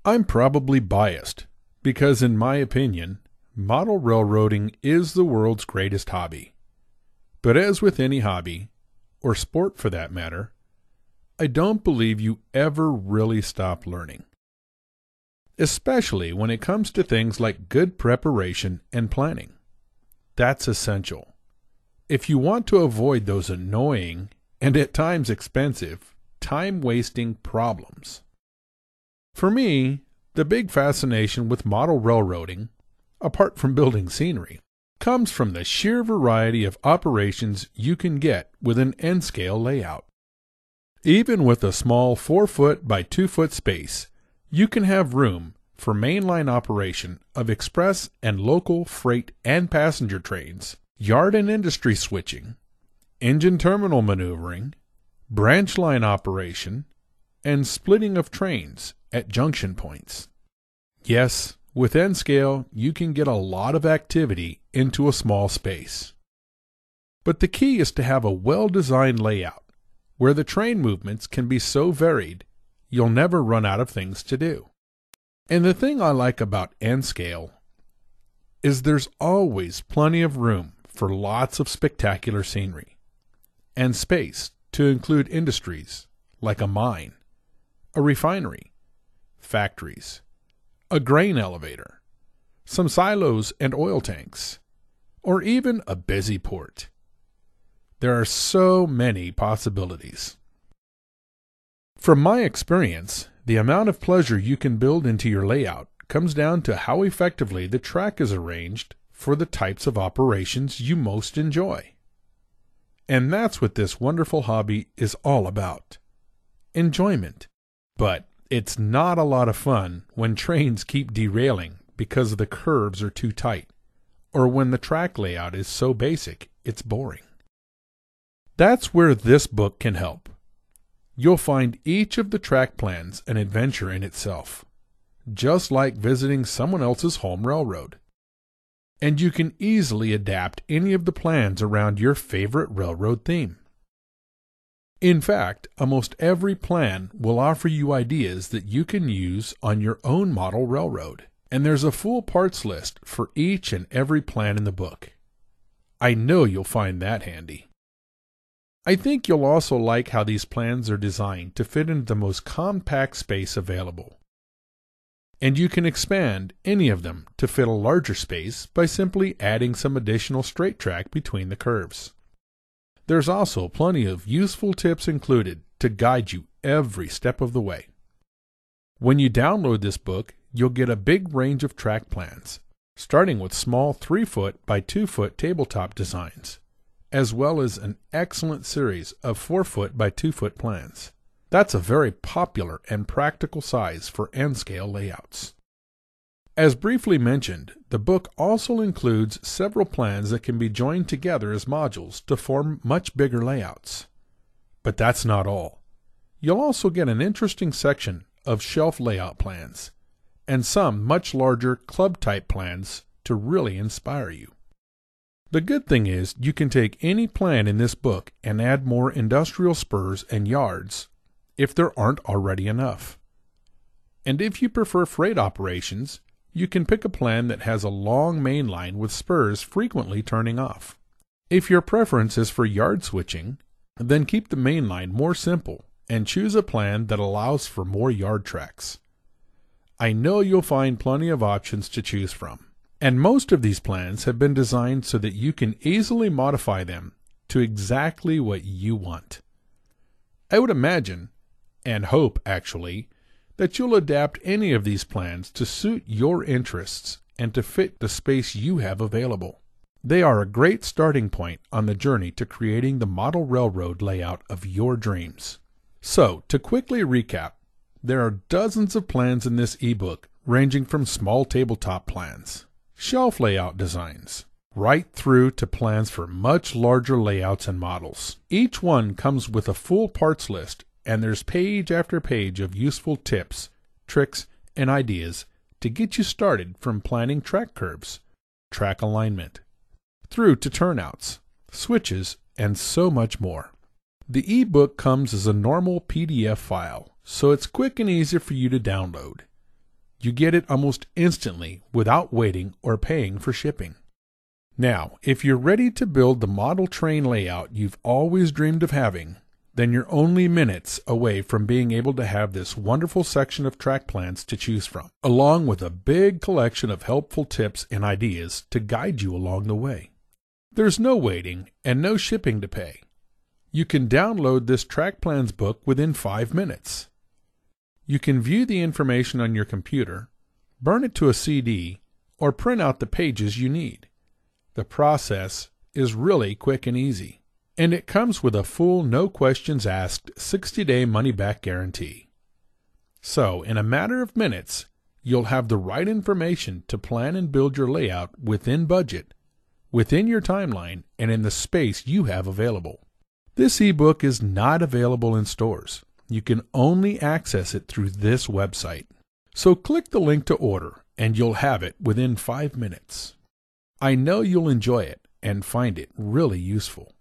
I'm probably biased because, in my opinion, model railroading is the world's greatest hobby. But as with any hobby, or sport for that matter, I don't believe you ever really stop learning. Especially when it comes to things like good preparation and planning. That's essential. If you want to avoid those annoying, and at times expensive, time-wasting problems. For me, the big fascination with model railroading, apart from building scenery, comes from the sheer variety of operations you can get with an N-scale layout. Even with a small 4-foot by 2-foot space, you can have room for mainline operation of express and local freight and passenger trains, yard and industry switching, engine terminal maneuvering, branch line operation, and splitting of trains at junction points. Yes, with N-scale, you can get a lot of activity into a small space. But the key is to have a well-designed layout where the train movements can be so varied you'll never run out of things to do. And the thing I like about N-scale is there's always plenty of room for lots of spectacular scenery and space to include industries like a mine, a refinery, factories, a grain elevator, some silos and oil tanks, or even a busy port. There are so many possibilities. From my experience, the amount of pleasure you can build into your layout comes down to how effectively the track is arranged for the types of operations you most enjoy. And that's what this wonderful hobby is all about. Enjoyment. But it's not a lot of fun when trains keep derailing because the curves are too tight, or when the track layout is so basic it's boring. That's where this book can help. You'll find each of the track plans an adventure in itself, just like visiting someone else's home railroad. And you can easily adapt any of the plans around your favorite railroad theme. In fact, almost every plan will offer you ideas that you can use on your own model railroad, and there's a full parts list for each and every plan in the book. I know you'll find that handy. I think you'll also like how these plans are designed to fit into the most compact space available. And you can expand any of them to fit a larger space by simply adding some additional straight track between the curves. There's also plenty of useful tips included to guide you every step of the way. When you download this book, you'll get a big range of track plans, starting with small 3-foot by 2-foot tabletop designs, as well as an excellent series of 4-foot by 2-foot plans. That's a very popular and practical size for N-scale layouts. As briefly mentioned, the book also includes several plans that can be joined together as modules to form much bigger layouts. But that's not all. You'll also get an interesting section of shelf layout plans, and some much larger club-type plans to really inspire you. The good thing is you can take any plan in this book and add more industrial spurs and yards if there aren't already enough. And if you prefer freight operations, you can pick a plan that has a long main line with spurs frequently turning off. If your preference is for yard switching, then keep the main line more simple and choose a plan that allows for more yard tracks. I know you'll find plenty of options to choose from, and most of these plans have been designed so that you can easily modify them to exactly what you want. I would imagine, and hope actually, that you'll adapt any of these plans to suit your interests and to fit the space you have available. They are a great starting point on the journey to creating the model railroad layout of your dreams. So, to quickly recap, there are dozens of plans in this ebook ranging from small tabletop plans, shelf layout designs, right through to plans for much larger layouts and models. Each one comes with a full parts list, and there's page after page of useful tips, tricks, and ideas to get you started from planning track curves, track alignment, through to turnouts, switches, and so much more. The ebook comes as a normal PDF file, so it's quick and easy for you to download. You get it almost instantly without waiting or paying for shipping. Now, if you're ready to build the model train layout you've always dreamed of having, then you're only minutes away from being able to have this wonderful section of track plans to choose from, along with a big collection of helpful tips and ideas to guide you along the way. There's no waiting and no shipping to pay. You can download this track plans book within 5 minutes. You can view the information on your computer, burn it to a CD, or print out the pages you need. The process is really quick and easy, and it comes with a full no questions asked 60-day money-back guarantee. So, in a matter of minutes, you'll have the right information to plan and build your layout within budget, within your timeline, and in the space you have available. This ebook is not available in stores. You can only access it through this website. So click the link to order, and you'll have it within 5 minutes. I know you'll enjoy it and find it really useful.